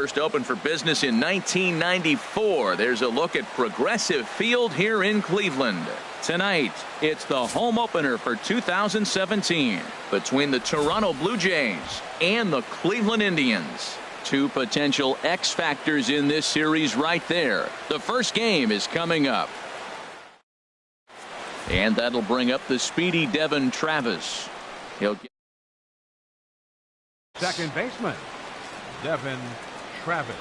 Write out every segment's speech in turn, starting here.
first opened for business in 1994. There's a look at Progressive Field here in Cleveland. Tonight, it's the home opener for 2017 between the Toronto Blue Jays and the Cleveland Indians. Two potential X factors in this series right there. The first game is coming up. And that'll bring up the speedy Devin Travis. He'll get second baseman, Devin Travis.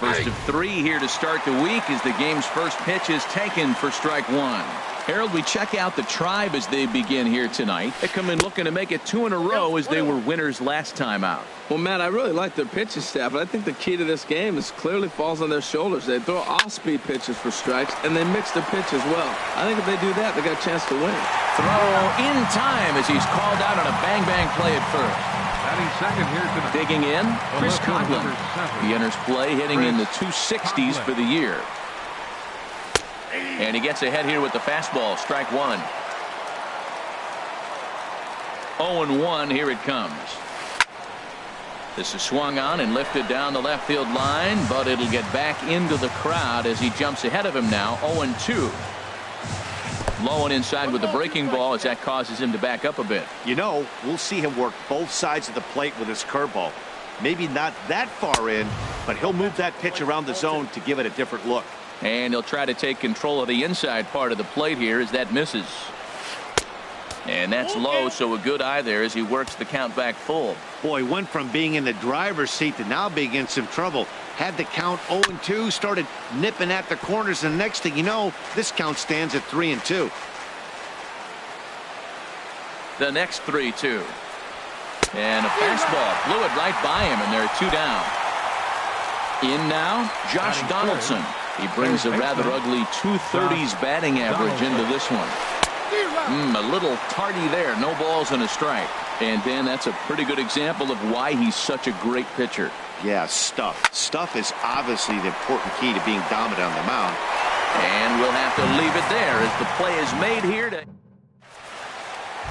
First of three here to start the week as the game's first pitch is taken for strike one. Harold, we check out the Tribe as they begin here tonight. They come in looking to make it 2 in a row as they were winners last time out. Well, Matt, I really like their pitching staff, but I think the key to this game is clearly falls on their shoulders. They throw off-speed pitches for strikes, and they mix the pitch as well. I think if they do that, they got a chance to win. Throw in time as he's called out on a bang-bang play at first. Batting second here tonight. Digging in, Chris Conklin. He enters play hitting in the 260s for the year. And he gets ahead here with the fastball. Strike one. 0-1. Here it comes. This is swung on and lifted down the left field line, but it'll get back into the crowd as he jumps ahead of him now. 0-2. Low and inside with the breaking ball as that causes him to back up a bit. You know, we'll see him work both sides of the plate with his curveball. Maybe not that far in, but he'll move that pitch around the zone to give it a different look. And he'll try to take control of the inside part of the plate here as that misses. And that's low, so a good eye there as he works the count back full. Boy, went from being in the driver's seat to now being in some trouble. Had the count 0-2, started nipping at the corners, and the next thing you know, this count stands at 3-2. The next 3-2. And a fastball blew it right by him, and there are 2 down. In now, Josh Donaldson. He brings a rather ugly 230s batting average into this one. A little tardy there. No balls and a strike. And Dan, that's a pretty good example of why he's such a great pitcher. Yeah, stuff. Stuff is obviously the important key to being dominant on the mound. And we'll have to leave it there as the play is made here.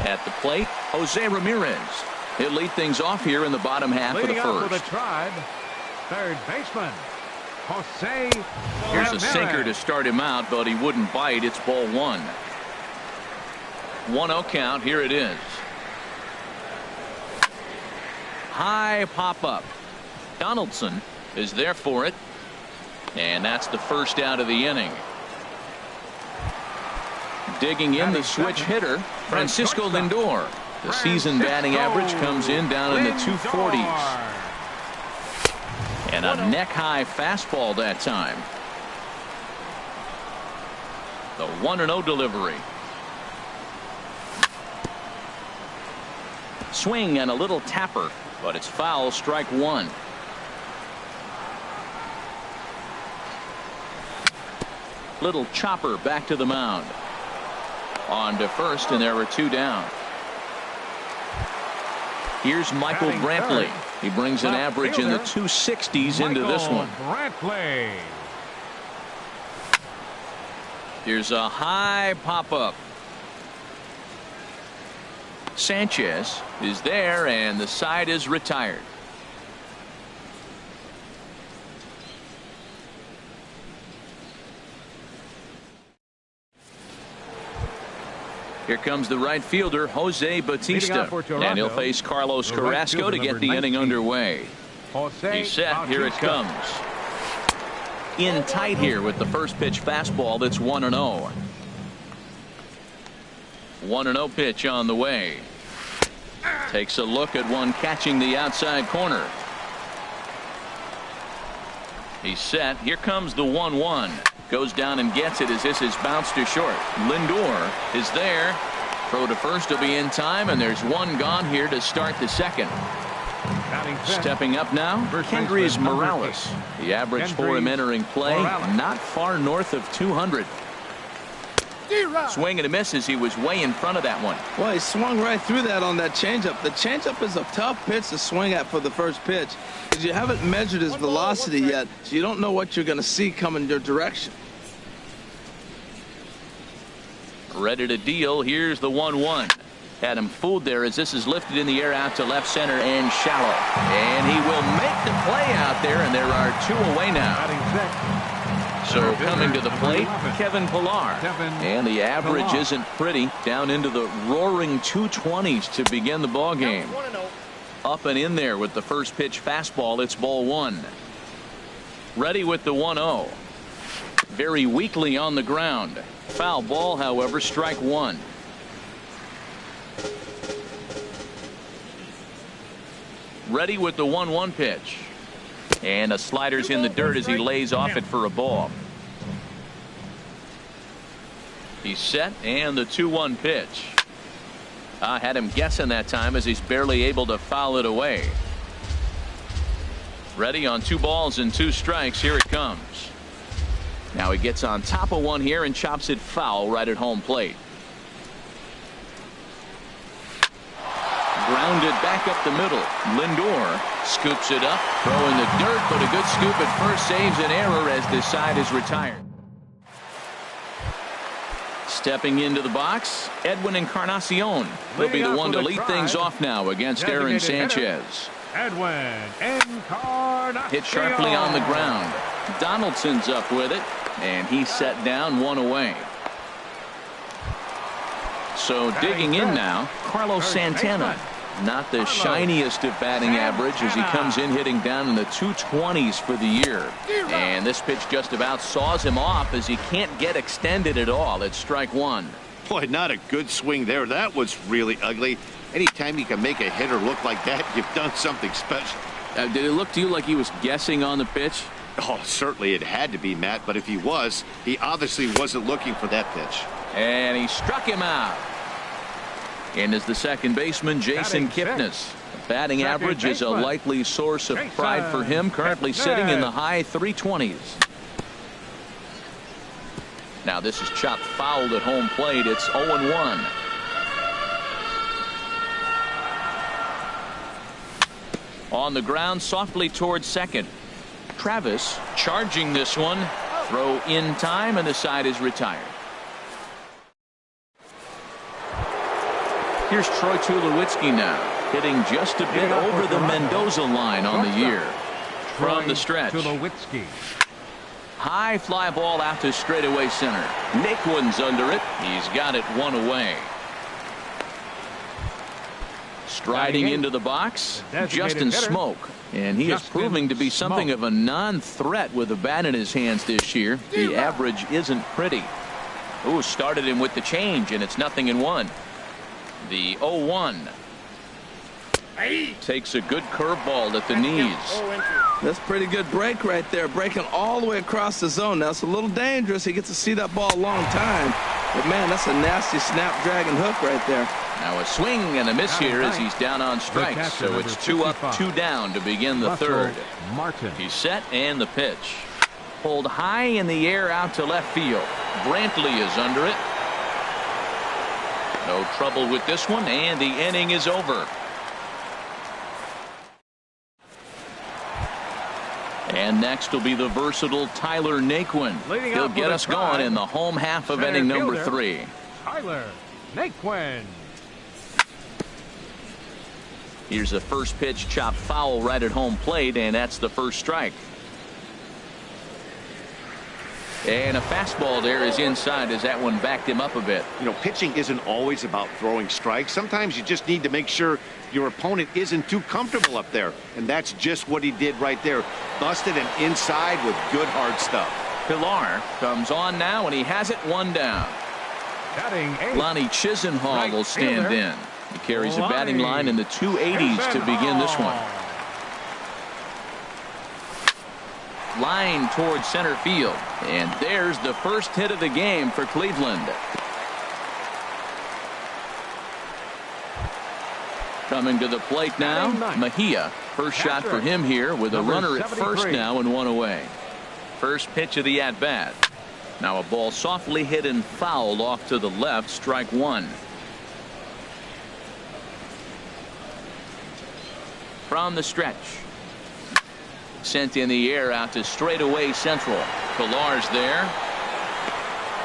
At the plate, Jose Ramirez. He'll lead things off here in the bottom half of the first. For the Tribe, third baseman, Jose Here's Ramirez. a sinker to start him out, but he wouldn't bite. It's ball one. 1-0 count. Here it is. High pop up. Donaldson is there for it. And that's the first out of the inning. Digging in the switch hitter, Francisco Lindor. The season batting average comes in down in the 240s. And a neck-high fastball that time. The 1-0 delivery. Swing and a little tapper, but it's foul. Strike one. Little chopper back to the mound. On to first, and there were 2 down. Here's Michael Brantley. He brings an average in the 260s into this one. Brantley. Here's a high pop-up. Sanchez is there, and the side is retired. Here comes the right fielder, Jose Bautista, and he'll face Carlos Carrasco to get the inning underway. He's set. Here it comes. In tight here with the first pitch fastball. That's 1-0. 1-0 pitch on the way. Takes a look at one catching the outside corner. He's set. Here comes the 1-1. Goes down and gets it as this is bounced to short. Lindor is there. Throw to first will be in time, and there's one gone here to start the second. Stepping up now, Kendrys Morales. The average for him entering play, not far north of 200. Swing and a miss as he was way in front of that one. Well, he swung right through that on that changeup. The changeup is a tough pitch to swing at for the first pitch because you haven't measured his velocity yet, so you don't know what you're going to see coming your direction. Ready to deal. Here's the 1-1. Had him fooled there as this is lifted in the air out to left center and shallow. And he will make the play out there, and there are 2 away now. So coming to the plate, Kevin Pillar. And the average isn't pretty, down into the roaring 220s to begin the ball game. Up and in there with the first pitch fastball. It's ball 1. Ready with the 1-0. Very weakly on the ground. Foul ball, however, strike 1. Ready with the 1-1 pitch. And a slider's in the dirt as he lays off it for a ball. He's set, and the 2-1 pitch. I had him guessing that time as he's barely able to foul it away. Ready on 2 balls and 2 strikes. Here it comes. Now he gets on top of one here and chops it foul right at home plate. Grounded back up the middle. Lindor scoops it up, throwing the dirt, but a good scoop at first saves an error as this side is retired. Stepping into the box, Edwin Encarnacion. He'll be the one to lead things off now against Aaron Sanchez. Edwin Encarnacion. Hit sharply on the ground. Donaldson's up with it, and he's set down 1 away. So digging in now, Carlos Santana. Not the shiniest of batting average as he comes in hitting down in the 220s for the year. And this pitch just about saws him off as he can't get extended at all. It's strike 1. Boy, not a good swing there. That was really ugly. Anytime you can make a hitter look like that, you've done something special. Did it look to you like he was guessing on the pitch? Oh, certainly it had to be, Matt. But if he was, he obviously wasn't looking for that pitch. And he struck him out. And as the second baseman, Jason Kipnis. Batting average is a likely source of pride for him, currently sitting in the high 320s. Now this is chopped fouled at home plate. It's 0-1. On the ground, softly towards second. Travis charging this one. Throw in time, and the side is retired. Here's Troy Tulowitzki now, hitting just a bit over the Mendoza line on the year. From the stretch. High fly ball out to straightaway center. Naquin's under it. He's got it 1 away. Striding into the box, Justin Smoke. And he is proving to be something of a non-threat with a bat in his hands this year. The average isn't pretty. Ooh, started him with the change, and it's 0-1. The 0-1 takes a good curveball at the knees. That's pretty good break right there, breaking all the way across the zone. Now it's a little dangerous. He gets to see that ball a long time, but man, that's a nasty snapdragon hook right there. Now a swing and a miss here as he's down on strikes. So it's 2 up, 2 down to begin the third. He's set, and the pitch pulled high in the air out to left field. Brantley is under it. No trouble with this one, and the inning is over. And next will be the versatile Tyler Naquin. He'll get us going in the home half of inning number 3. Tyler Naquin. Here's the first pitch, chopped foul right at home plate, and that's the first strike. And a fastball there is inside as that one backed him up a bit. You know, pitching isn't always about throwing strikes. Sometimes you just need to make sure your opponent isn't too comfortable up there. And that's just what he did right there. Busted him inside with good hard stuff. Pillar comes on now, and he has it 1 down. Lonnie Chisenhall will stand in. He carries a batting line in the 280s to begin this one. Line towards center field, and there's the first hit of the game for Cleveland. Coming to the plate now, Mejia. First shot for him here with a runner at first now and 1 away. First pitch of the at-bat. Now a ball softly hit and fouled off to the left, strike 1. From the stretch. Sent in the air out to straightaway central. Pillar's there.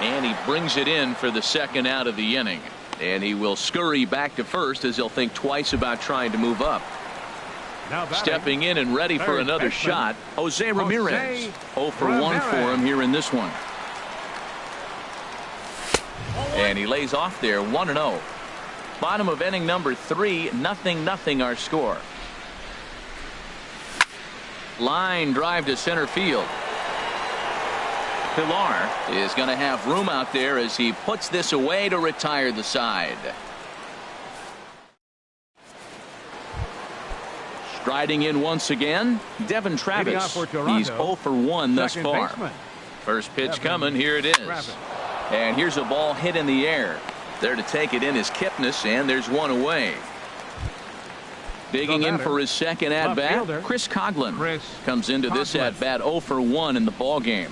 And he brings it in for the second out of the inning. And he will scurry back to first as he'll think twice about trying to move up. Stepping in and ready for another shot, Jose Ramirez. 0 for 1 for him here in this one. And he lays off there, 1-0. Bottom of inning number 3, 0-0 our score. Line drive to center field. Pilar is going to have room out there as he puts this away to retire the side. Striding in once again, Devin Travis. He's 0 for 1 thus far. First pitch coming, here it is. And here's a ball hit in the air. There to take it in is Kipnis, and there's one away. Digging in for his second at-bat, Chris Coughlin comes into this at-bat 0 for 1 in the ball game.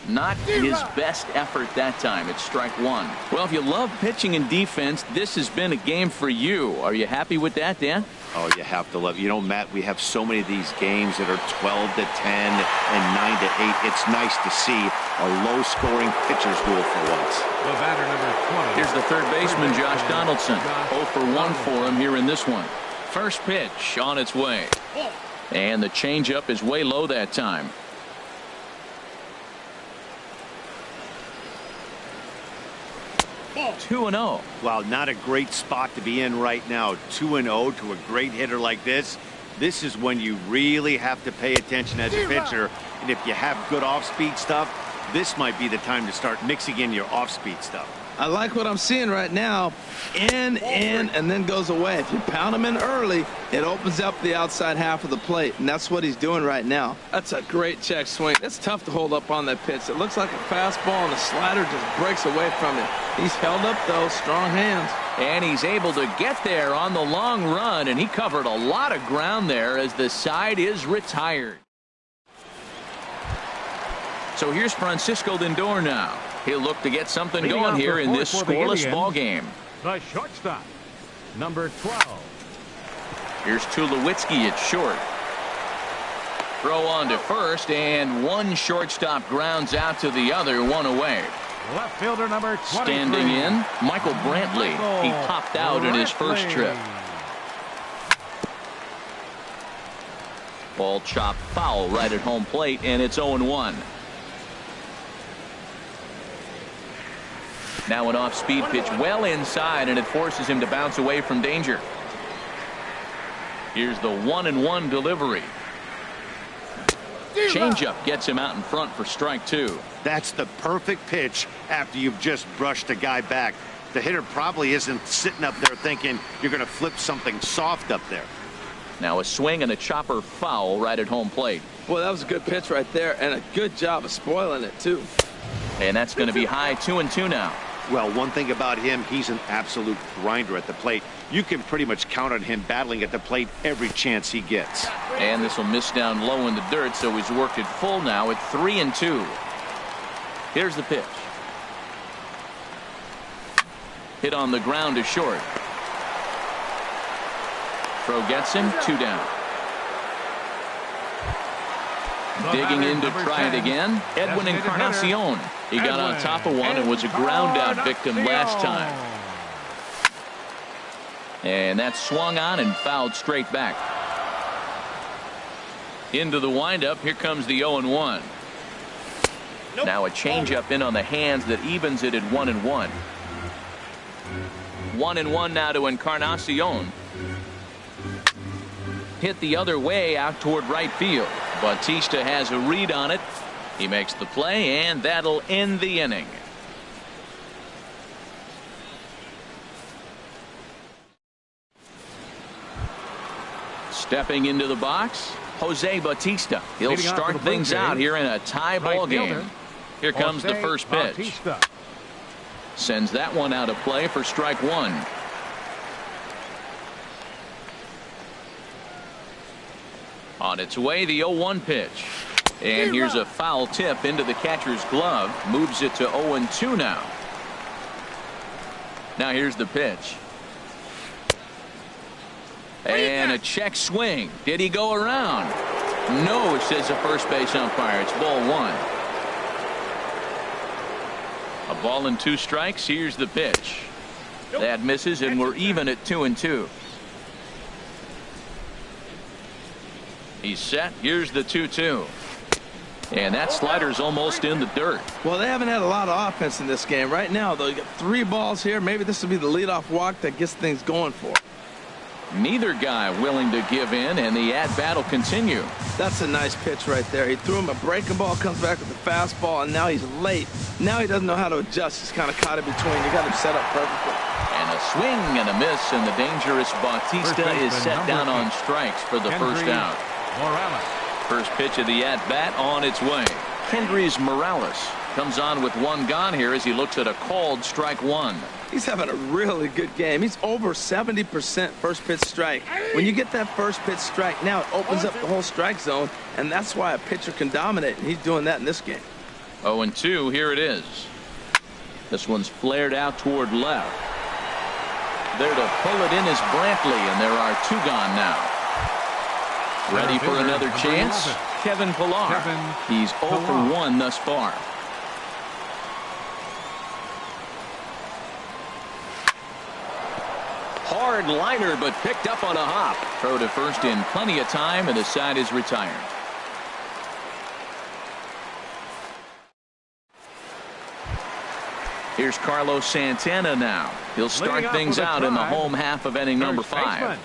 Not his best effort that time. It's strike 1. Well, if you love pitching and defense, this has been a game for you. Are you happy with that, Dan? Oh, you have to love it. You know, Matt, we have so many of these games that are 12-10 and 9-8. It's nice to see a low-scoring pitcher's duel for once. The batter number 20. Here's the third baseman, Josh Donaldson. 0 for 1 for him here in this one. First pitch on its way. And the changeup is way low that time. 2-0. Wow, not a great spot to be in right now. 2-0 to a great hitter like this. This is when you really have to pay attention as a pitcher. And if you have good off-speed stuff, this might be the time to start mixing in your off-speed stuff. I like what I'm seeing right now. In, and then goes away. If you pound him in early, it opens up the outside half of the plate, and that's what he's doing right now. That's a great check swing. It's tough to hold up on that pitch. It looks like a fastball, and the slider just breaks away from it. He's held up, though. Strong hands. And he's able to get there on the long run, and he covered a lot of ground there as the side is retired. So here's Francisco Lindor now. He'll look to get something going here in this scoreless ball game. The shortstop, number 12. Here's Tulowitzki at short. Throw on to first, and one shortstop grounds out to the other, one away. Left fielder number 23. Standing in, Michael Brantley. He popped out in his first trip. Ball chopped foul right at home plate, and it's 0-1. Now an off-speed pitch well inside, and it forces him to bounce away from danger. Here's the 1-1 delivery. Changeup gets him out in front for strike 2. That's the perfect pitch after you've just brushed a guy back. The hitter probably isn't sitting up there thinking you're going to flip something soft up there. Now a swing and a chopper foul right at home plate. Boy, that was a good pitch right there, and a good job of spoiling it, too. And that's going to be high, 2-2 now. Well, one thing about him, he's an absolute grinder at the plate. You can pretty much count on him battling at the plate every chance he gets. And this will miss down low in the dirt, so he's worked it full now at 3-2. Here's the pitch. Hit on the ground to short. Throw gets him, 2 down. Digging in to try it again, Edwin Encarnacion. He got on top of one and was a ground out victim last time. And that swung on and fouled straight back. Into the windup, here comes the 0-1. Now a changeup in on the hands that evens it at 1-1. 1-1 now to Encarnacion. Hit the other way out toward right field. Bautista has a read on it. He makes the play, and that'll end the inning. Stepping into the box, Jose Bautista. He'll start things out here in a tie ball game. Here comes the first pitch. Sends that one out of play for strike 1. On its way, the 0-1 pitch. And here's a foul tip into the catcher's glove. Moves it to 0-2 now. Now here's the pitch. And a check swing. Did he go around? No, says the first base umpire. It's ball 1. A ball and 2 strikes. Here's the pitch. That misses, and we're even at 2-2. He's set. Here's the 2-2. And that slider's almost in the dirt. Well, they haven't had a lot of offense in this game. Right now, though, you got 3 balls here. Maybe this will be the leadoff walk that gets things going for them. Neither guy willing to give in, and the at-bat will continue. That's a nice pitch right there. He threw him a breaking ball, comes back with the fastball, and now he's late. Now he doesn't know how to adjust. He's kind of caught in between. You got him set up perfectly. And a swing and a miss, and the dangerous Bautista is set down on strikes for the first out. Morales. First pitch of the at-bat on its way. Kendrys Morales comes on with 1 gone here as he looks at a called strike 1. He's having a really good game. He's over 70% first pitch strike. When you get that first pitch strike, now it opens up the whole strike zone, and that's why a pitcher can dominate, and he's doing that in this game. 0-2, here it is. This one's flared out toward left. There to pull it in is Brantley, and there are 2 gone now. Ready for another chance? Kevin Pillar. He's 0 for 1 thus far. Hard liner, but picked up on a hop. Throw to first in plenty of time, and the side is retired. Here's Carlos Santana now. He'll start things out in the home half of inning number 5.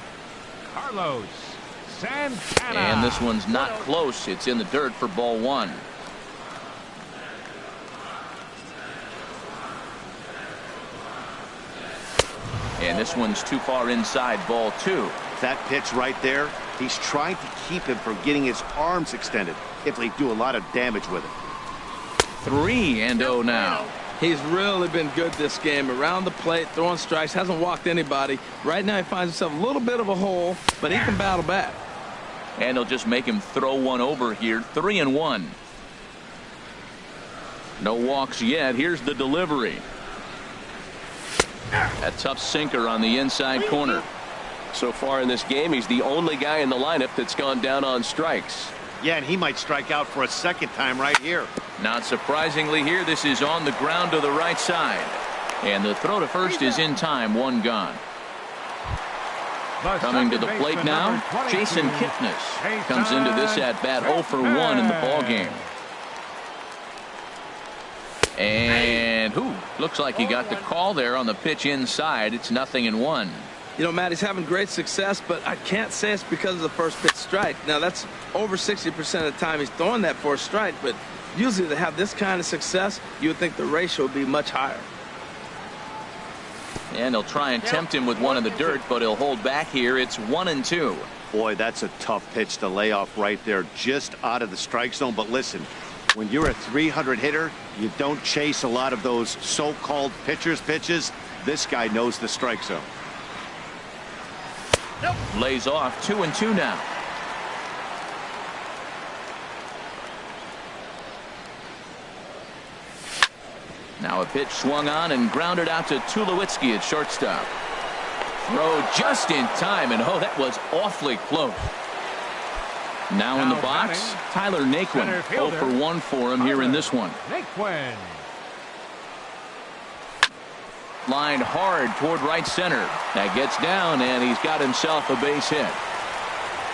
Carlos Santana. And this one's not close. It's in the dirt for ball 1. And this one's too far inside, ball 2. That pitch right there, he's trying to keep him from getting his arms extended. If they do a lot of damage with it. 3-0 now. He's really been good this game. Around the plate, throwing strikes, hasn't walked anybody. Right now he finds himself a little bit of a hole, but he can battle back. And he'll just make him throw one over here. 3-1. No walks yet. Here's the delivery. A tough sinker on the inside corner. So far in this game, he's the only guy in the lineup that's gone down on strikes. Yeah, and he might strike out for a second time right here. Not surprisingly here, this is on the ground to the right side. And the throw to first is in time. 1 gone. Coming to the plate now, Jason Kipnis comes into this at-bat 0 for 1 in the ballgame. And looks like he got the call there on the pitch inside. It's 0-1. You know, Matt, he's having great success, but I can't say it's because of the first pitch strike. Now, that's over 60% of the time he's throwing that for a strike, but usually to have this kind of success, you would think the ratio would be much higher. And he'll try and tempt him with one in the dirt, but he'll hold back here. It's 1-2. Boy, that's a tough pitch to lay off right there, just out of the strike zone. But listen, when you're a 300 hitter, you don't chase a lot of those so-called pitcher's pitches. This guy knows the strike zone. Lays off. 2-2 now. Now a pitch swung on and grounded out to Tulowitzki at shortstop. Throw just in time, and that was awfully close. Now in the box, Tyler Naquin. 0 for 1 for him here in this one. Naquin. Lined hard toward right center. That gets down, and he's got himself a base hit.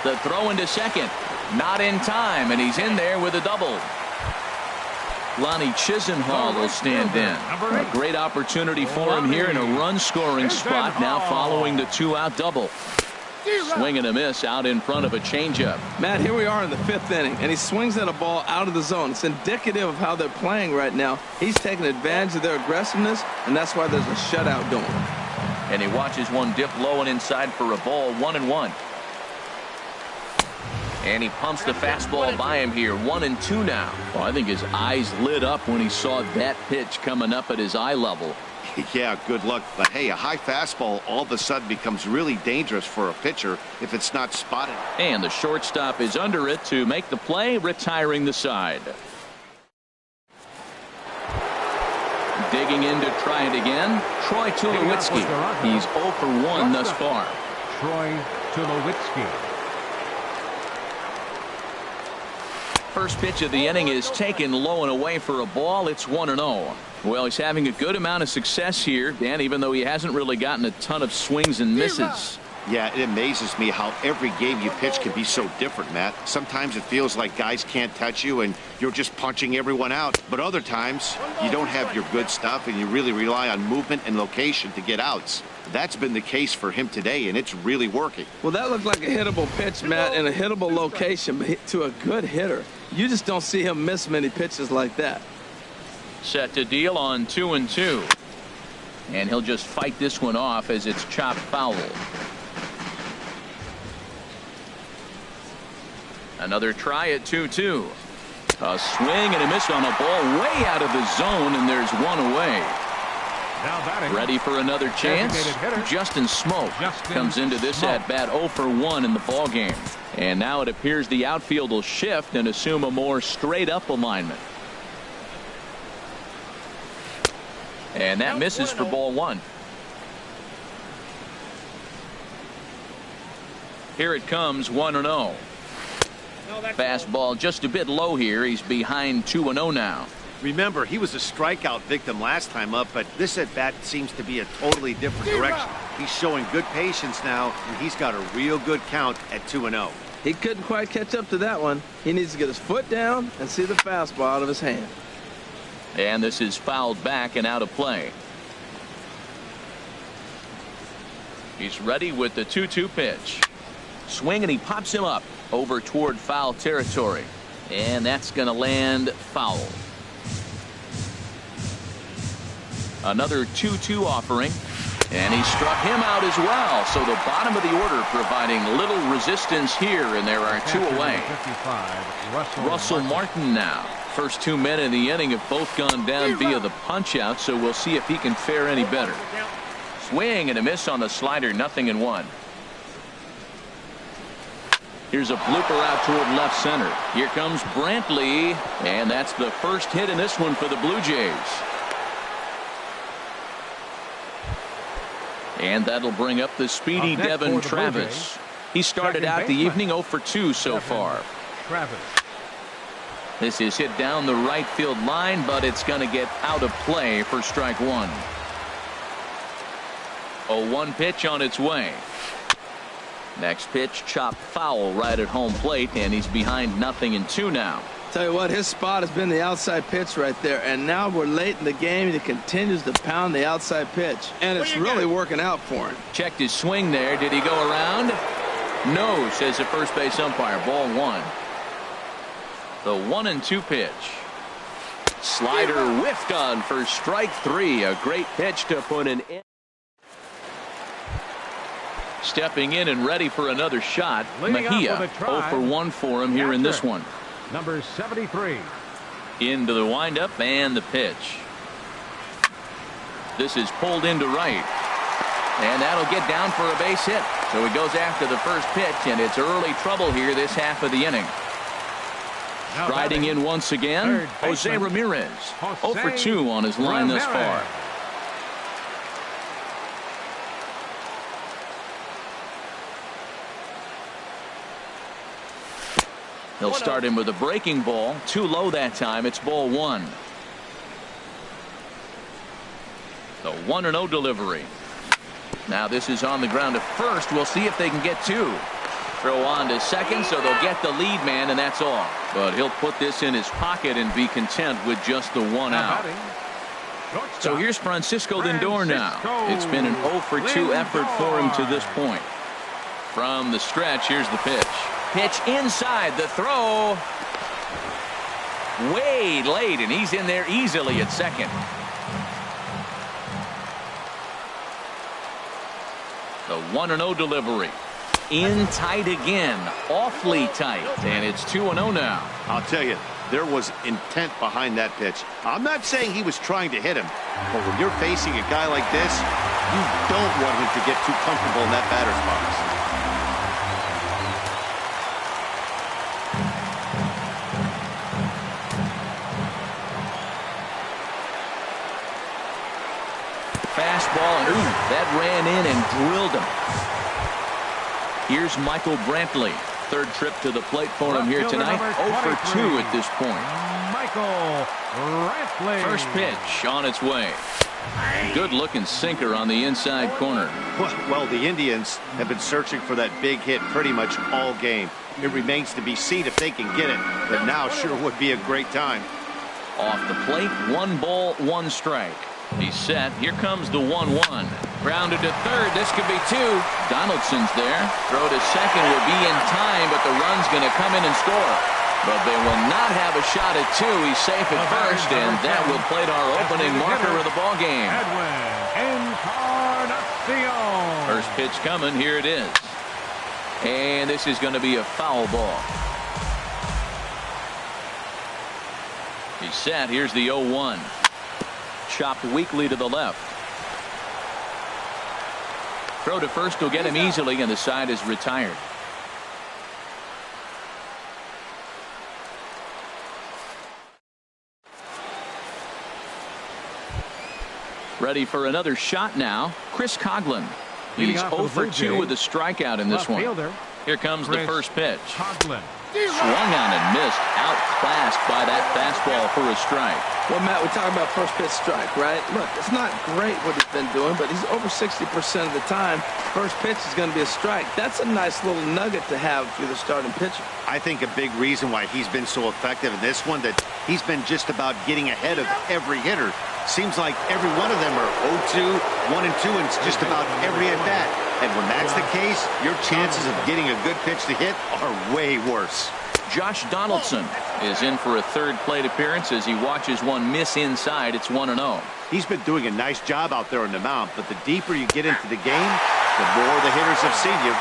The throw into second. Not in time, and he's in there with a double. Lonnie Chisenhall will stand in. A great opportunity for him here in a run-scoring spot now following the 2-out double. Swing and a miss out in front of a changeup. Matt, here we are in the 5th inning, and he swings at a ball out of the zone. It's indicative of how they're playing right now. He's taking advantage of their aggressiveness, and that's why there's a shutout going. And he watches one dip low and inside for a ball. 1-1. And he pumps the fastball by him here. 1-2 now. Well, I think his eyes lit up when he saw that pitch coming up at his eye level. Yeah, good luck. But hey, a high fastball all of a sudden becomes really dangerous for a pitcher if it's not spotted. And the shortstop is under it to make the play, retiring the side. Digging in to try it again, Troy Tulowitzki. He's 0 for 1 thus far. Troy Tulowitzki. First pitch of the inning is taken low and away for a ball. It's 1-0. Well, he's having a good amount of success here, Dan, even though he hasn't really gotten a ton of swings and misses. Yeah, it amazes me how every game you pitch can be so different, Matt. Sometimes it feels like guys can't touch you and you're just punching everyone out. But other times, you don't have your good stuff and you really rely on movement and location to get outs. That's been the case for him today, and it's really working. Well, that looked like a hittable pitch, Matt, in a hittable location, but to a good hitter. You just don't see him miss many pitches like that. Set to deal on 2-2. And he'll just fight this one off as it's chopped foul. Another try at 2-2. A swing and a miss on a ball way out of the zone, and there's one away. Ready for another chance. Justin Smoke comes into this at bat 0 for 1 in the ball game. And now it appears the outfield will shift and assume a more straight up alignment. And that misses for ball 1. Here it comes, 1-0. Fastball just a bit low here. He's behind 2-0 now. Remember, he was a strikeout victim last time up, but this at bat seems to be a totally different direction. He's showing good patience now, and he's got a real good count at 2-0. He couldn't quite catch up to that one. He needs to get his foot down and see the fastball out of his hand. And this is fouled back and out of play. He's ready with the 2-2 pitch. Swing, and he pops him up over toward foul territory. And that's going to land foul. Another 2-2 offering. And he struck him out as well. So the bottom of the order providing little resistance here, and there are 2 away. Russell Martin now. First 2 men in the inning have both gone down via the punch out, so we'll see if he can fare any better. Swing and a miss on the slider, 0-1. Here's a blooper out toward left center. Here comes Brantley, and that's the first hit in this one for the Blue Jays. And that'll bring up the speedy Devin Travis. He started out the evening 0 for 2 so far. This is hit down the right field line, but it's going to get out of play for strike 1. A 1 pitch on its way. Next pitch chopped foul right at home plate, and he's behind 0-2 now. Tell you what, his spot has been the outside pitch right there, and now we're late in the game and he continues to pound the outside pitch, and it's really working out for him. Checked his swing there. Did he go around? No, says the first base umpire. Ball 1. The 1-2 pitch. Slider whiffed on for strike 3. A great pitch to put an end. Stepping in and ready for another shot. Mejia 0 for 1 for him here in this one. Number 73. Into the windup and the pitch. This is pulled into right. And that'll get down for a base hit. So he goes after the first pitch, and it's early trouble here this half of the inning. Riding in once again, Jose Ramirez. 0 for 2 on his line thus far. He'll start him with a breaking ball. Too low that time. It's ball 1. The 1-0 delivery. Now this is on the ground to first. We'll see if they can get 2. Throw on to second, so they'll get the lead man, and that's all. But he'll put this in his pocket and be content with just the 1 out. So here's Francisco Lindor now. It's been an 0 for 2 effort for him to this point. From the stretch, here's the pitch. Pitch inside, the throw. Way late, and he's in there easily at second. The 1-0 delivery. In tight again. Awfully tight. And it's 2-0 now. I'll tell you, there was intent behind that pitch. I'm not saying he was trying to hit him, but when you're facing a guy like this, you don't want him to get too comfortable in that batter's box. Fastball, and ooh, that ran in and drilled him. Here's Michael Brantley. Third trip to the plate for him here tonight. 0 for 2 at this point. First pitch on its way. Good looking sinker on the inside corner. Well, the Indians have been searching for that big hit pretty much all game. It remains to be seen if they can get it, but now sure would be a great time. Off the plate, 1 ball, 1 strike. He's set. Here comes the 1-1. Grounded to third. This could be 2. Donaldson's there. Throw to second will be in time, but the run's going to come in and score. But they will not have a shot at 2. He's safe at first, and that will plate our opening marker of the ball game. First pitch coming. Here it is. And this is going to be a foul ball. He's set. Here's the 0-1. Chopped weakly to the left. Throw to first will get him easily, and the side is retired. Ready for another shot now. Chris Coghlan. He's 0 for 2 with a strikeout in this one. Here comes the first pitch. Swung on and missed. Outclassed by that fastball for a strike. Well, Matt, we talk about first pitch strike, right? Look, it's not great what he's been doing, but he's over 60% of the time. First pitch is going to be a strike. That's a nice little nugget to have for the starting pitcher. I think a big reason why he's been so effective in this one, that he's been just about getting ahead of every hitter. Seems like every one of them are 0-2, 1-2, and it's just about every at bat. And when that's the case, your chances of getting a good pitch to hit are way worse. Josh Donaldson is in for a third plate appearance as he watches one miss inside. It's 1-0. He's been doing a nice job out there on the mound, but the deeper you get into the game, the more the hitters have seen you.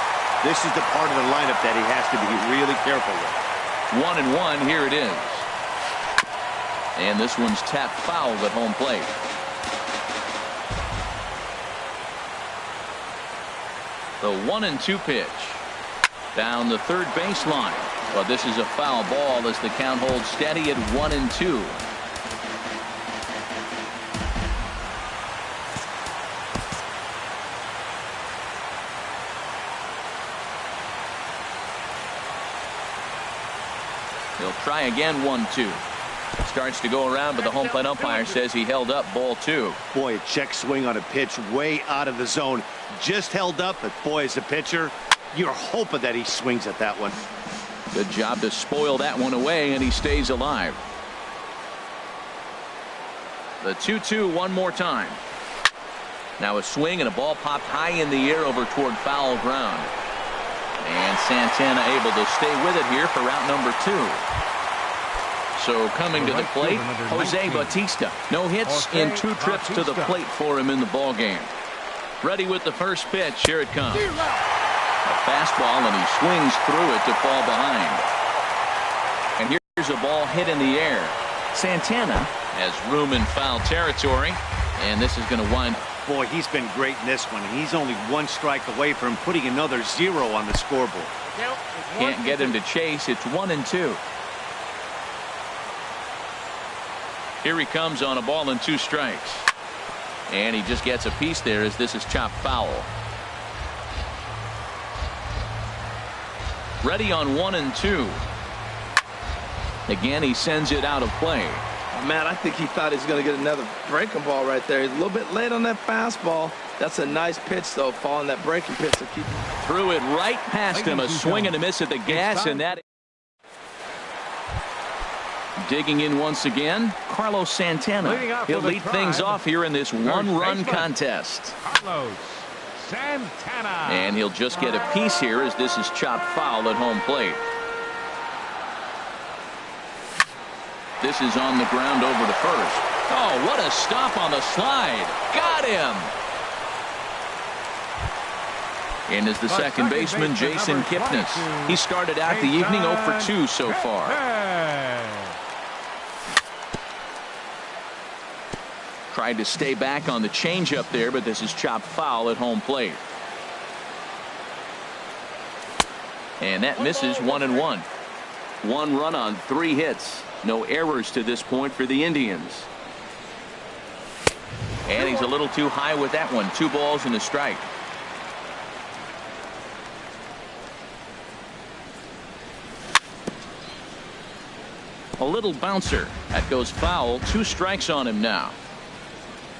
This is the part of the lineup that he has to be really careful with. 1-1. Here it is. And this one's tapped foul at home plate. The 1-2 pitch. Down the third baseline. But this is a foul ball as the count holds steady at 1-2. He'll try again. 1-2. Starts to go around, but the home plate umpire says he held up. Ball 2. Boy, a check swing on a pitch way out of the zone. Just held up, but boy, as a pitcher, you're hoping that he swings at that one. Good job to spoil that one away, and he stays alive. The 2-2 one more time. Now a swing, and a ball popped high in the air over toward foul ground. And Santana able to stay with it here for route number 2. So coming to the plate, Jose Bautista. No hits in 2 trips to the plate for him in the ball game. Ready with the first pitch. Here it comes. A fastball, and he swings through it to fall behind. And here's a ball hit in the air. Santana has room in foul territory, and this is going to wind. Boy, he's been great in this one. He's only 1 strike away from putting another 0 on the scoreboard. Can't get him to chase. It's 1-2. Here he comes on a ball and 2 strikes. And he just gets a piece there as this is chopped foul. Ready on 1-2. Again, he sends it out of play. Man, I think he thought he was going to get another breaking ball right there. He's a little bit late on that fastball. That's a nice pitch, though, following that breaking pitch to keep. Threw it right past him. A swing and a miss at the gas, and that. Digging in once again, Carlos Santana. He'll lead things off here in this 1-run contest. Carlos Santana. And he'll just get a piece here as this is chopped foul at home plate. This is on the ground over to first. Oh, what a stop on the slide. Got him. And is the second baseman, Jason Kipnis. He started out the evening 0 for 2 so far. Tried to stay back on the changeup there, but this is chopped foul at home plate. And that misses. 1-1. 1 run on 3 hits. No errors to this point for the Indians. And he's a little too high with that one. 2 balls and a strike. A little bouncer. That goes foul. 2 strikes on him now.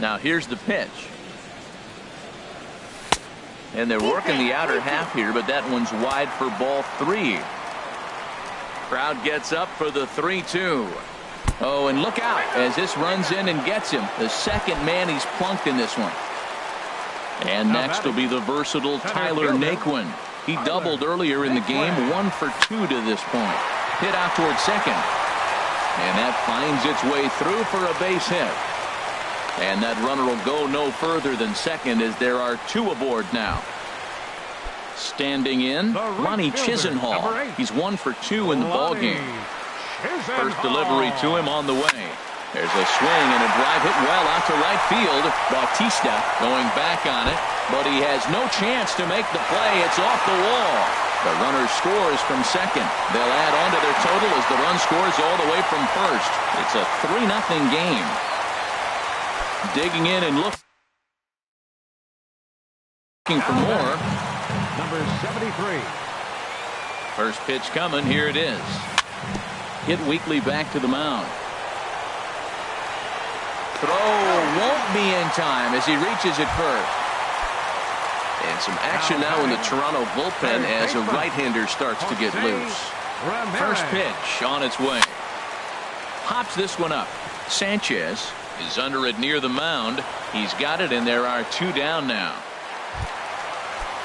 Now here's the pitch. And they're working the outer half here, but that one's wide for ball 3. Crowd gets up for the 3-2. Oh, and look out as this runs in and gets him. The second man he's plunked in this one. And next will be the versatile Tyler Naquin. He doubled earlier in the game, 1 for 2 to this point. Hit out towards second. And that finds its way through for a base hit. And that runner will go no further than second as there are 2 aboard now. Standing in, Ronnie Chisenhall. He's 1 for 2 in the ballgame. First delivery to him on the way. There's a swing and a drive hit well out to right field. Bautista going back on it, but he has no chance to make the play. It's off the wall. The runner scores from second. They'll add on to their total as the run scores all the way from first. It's a 3-0 game. Digging in and looking for more. Number 73. First pitch coming. Here it is. Hit weakly back to the mound. Throw won't be in time as he reaches it first. And some action now in the Toronto bullpen as a right-hander starts to get loose. First pitch on its way. Pops this one up. Sanchez is under it near the mound. He's got it, and there are 2 down now.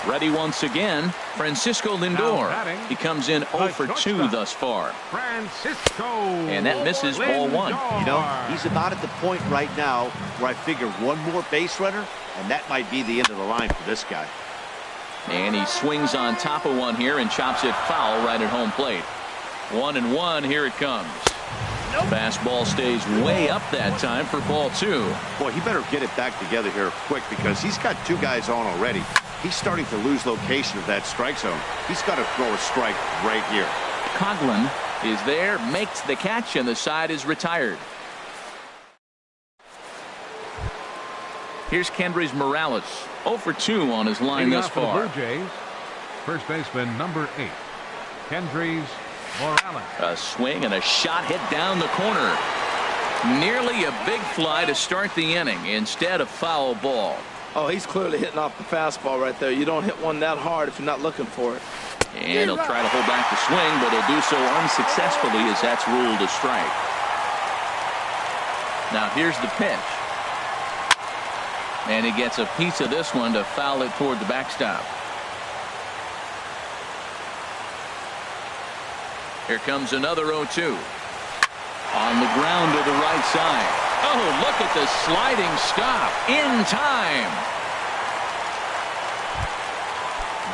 Ready once again, Francisco Lindor. He comes in 0 for 2 thus far. And that misses ball 1. You know, he's about at the point right now where I figure one more base runner, and that might be the end of the line for this guy. And he swings on top of one here and chops it foul right at home plate. 1-1, here it comes. Fastball stays way up that time for ball 2. Boy, he better get it back together here quick because he's got 2 guys on already. He's starting to lose location of that strike zone. He's got to throw a strike right here. Coughlin is there, makes the catch, and the side is retired. Here's Kendrys Morales, 0 for 2 on his line thus far. Blue Jays, first baseman number 8, Kendrys Morales. A swing and a shot hit down the corner. Nearly a big fly to start the inning instead of foul ball. Oh, he's clearly hitting off the fastball right there. You don't hit one that hard if you're not looking for it. And he'll try to hold back the swing, but he'll do so unsuccessfully as that's ruled a strike. Now here's the pitch. And he gets a piece of this one to foul it toward the backstop. Here comes another 0-2. On the ground to the right side. Oh, look at the sliding stop in time.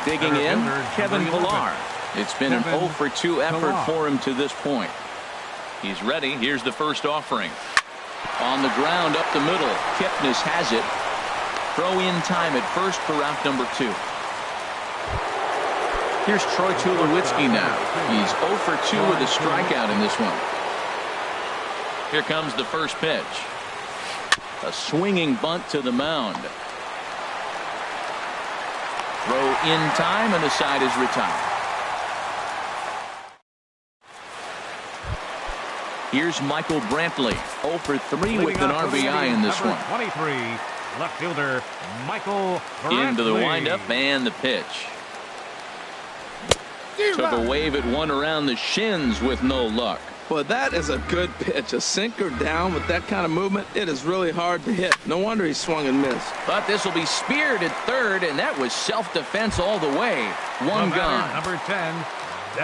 Digging in, Kevin Pillar. It's been an 0 for 2 effort for him to this point. He's ready. Here's the first offering. On the ground up the middle. Kipnis has it. Throw in time at first for out number 2. Here's Troy Tulowitzki now. He's 0 for 2 with a strikeout in this one. Here comes the first pitch. A swinging bunt to the mound. Throw in time, and the side is retired. Here's Michael Brantley, 0 for 3 with an RBI in this one. 23, left fielder Michael Brantley. Into the windup and the pitch. Took a wave at one around the shins with no luck. Well, that is a good pitch. A sinker down with that kind of movement, it is really hard to hit. No wonder he swung and missed. But this will be speared at third, and that was self-defense all the way. One gone. Number 10,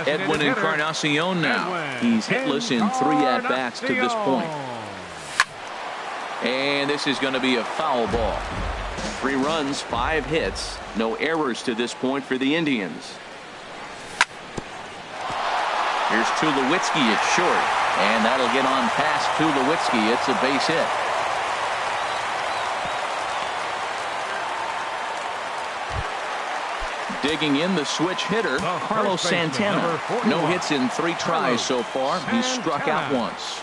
Edwin Encarnacion now. He's hitless in 3 at-bats to this point. And this is going to be a foul ball. 3 runs, 5 hits. No errors to this point for the Indians. Here's Tulowitzki at short, and that'll get on past Tulowitzki. It's a base hit. Digging in, the switch hitter, Carlos Santana. No hits in 3 tries so far. He struck out once.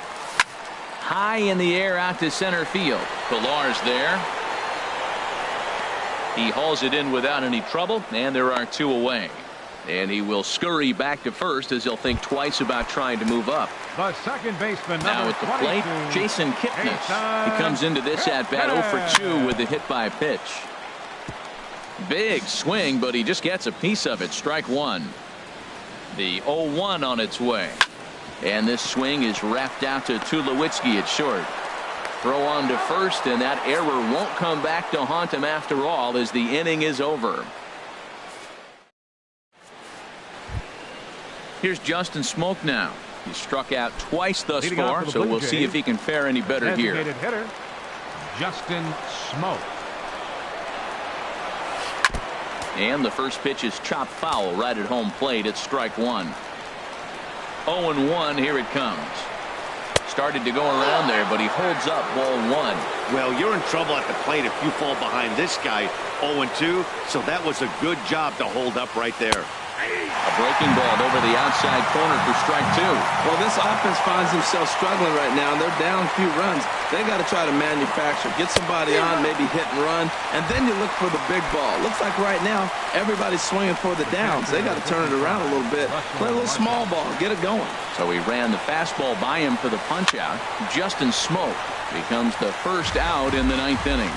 High in the air out to center field. Pillar's there. He hauls it in without any trouble, and there are 2 away. And he will scurry back to first as he'll think twice about trying to move up. The second baseman, Now number at the plate, 22, Jason Kipnis. He comes into this at-bat 0 for 2 with a hit by pitch. Big swing, but he just gets a piece of it. Strike one. The 0-1 on its way. And this swing is wrapped out to Tulowitzki at short. Throw on to first, and that error won't come back to haunt him after all as the inning is over. Here's Justin Smoke now. He's struck out twice thus far, so we'll see if he can fare any better here. Hitter, Justin Smoke. And the first pitch is chopped foul right at home plate. It's strike one. 0-1. Here it comes. Started to go around there, but he holds up ball one. Well, you're in trouble at the plate if you fall behind this guy 0-2, so that was a good job to hold up right there. A breaking ball over the outside corner for strike two. Well, this offense finds themselves struggling right now, and they're down a few runs. They got to try to manufacture, get somebody on, maybe hit and run, and then you look for the big ball. Looks like right now everybody's swinging for the downs. They got to turn it around a little bit, play a little small ball, get it going. So he ran the fastball by him for the punch out. Justin Smoke becomes the first out in the ninth inning.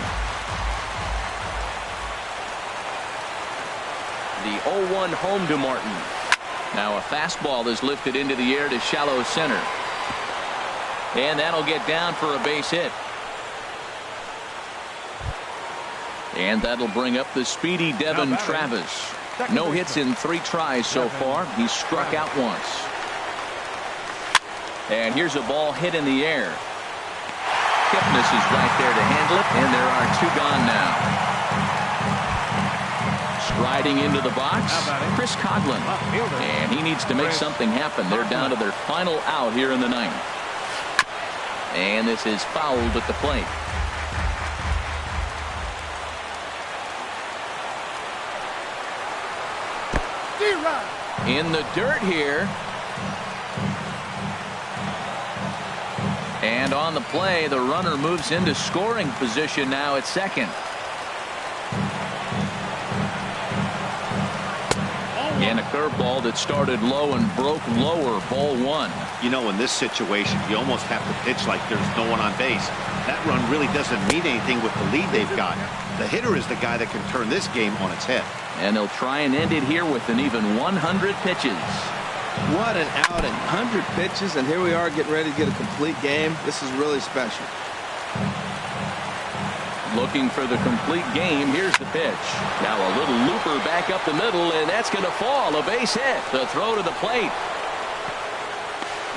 The 0-1 home to Martin. Now a fastball is lifted into the air to shallow center. And that'll get down for a base hit. And that'll bring up the speedy Devin Travis. No hits in 3 tries so far. He's struck out once. And here's a ball hit in the air. Kipnis is right there to handle it, and there are 2 gone now. Striding into the box, Chris Coghlan. And he needs to make something happen. They're down to their final out here in the ninth. And this is fouled at the plate. In the dirt here. And on the play, the runner moves into scoring position now at second. And a curveball that started low and broke lower, ball one. You know, in this situation, you almost have to pitch like there's no one on base. That run really doesn't mean anything with the lead they've got. The hitter is the guy that can turn this game on its head. And they'll try and end it here with an even 100 pitches. What an outing. 100 pitches, and here we are getting ready to get a complete game. This is really special. Looking for the complete game. Here's the pitch. Now a little looper back up the middle, and that's going to fall. A base hit. The throw to the plate.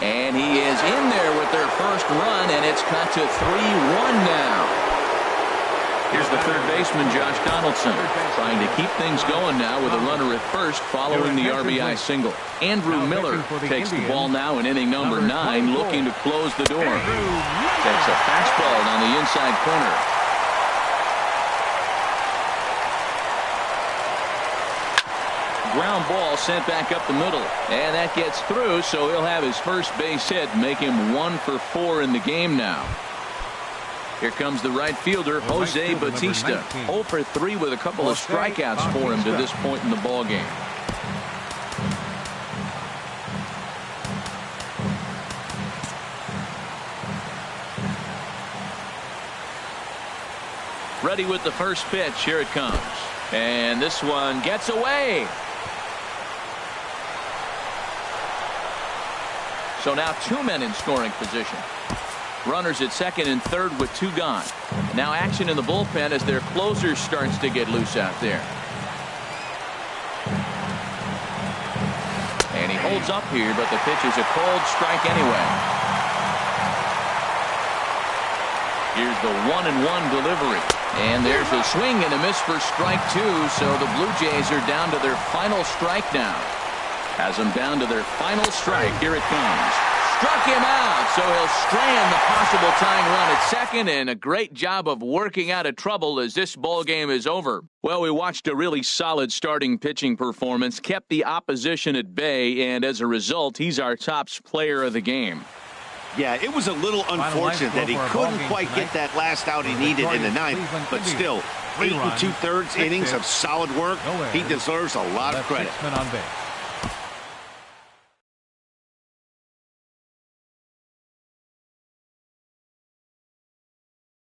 And he is in there with their first run, and it's cut to 3-1 now. Here's the third baseman, Josh Donaldson, trying to keep things going now with a runner at first following the RBI single. Andrew Miller takes the ball now in inning number 9, looking to close the door. Takes a fastball on the inside corner. Ground ball sent back up the middle, and that gets through, so he'll have his first base hit, make him 1 for 4 in the game now. Here comes the right fielder, Jose Bautista. 0 for 3 with a couple of strikeouts for him to this point in the ball game. Ready with the first pitch. Here it comes. And this one gets away. So now 2 men in scoring position. Runners at second and third with 2 gone. Now action in the bullpen as their closer starts to get loose out there. And he holds up here, but the pitch is a cold strike anyway. Here's the 1-1 delivery. And there's a swing and a miss for strike 2, so the Blue Jays are down to their final strike now. Has them down to their final strike. Here it comes. Struck him out, so he'll strand the possible tying run at second, and a great job of working out of trouble as this ball game is over. Well, we watched a really solid starting pitching performance, kept the opposition at bay, and as a result, he's our top player of the game. Yeah, it was a little unfortunate that he couldn't quite get that last out he needed in the ninth, but still, 8 2/3 innings of solid work. He deserves a lot of credit. On base.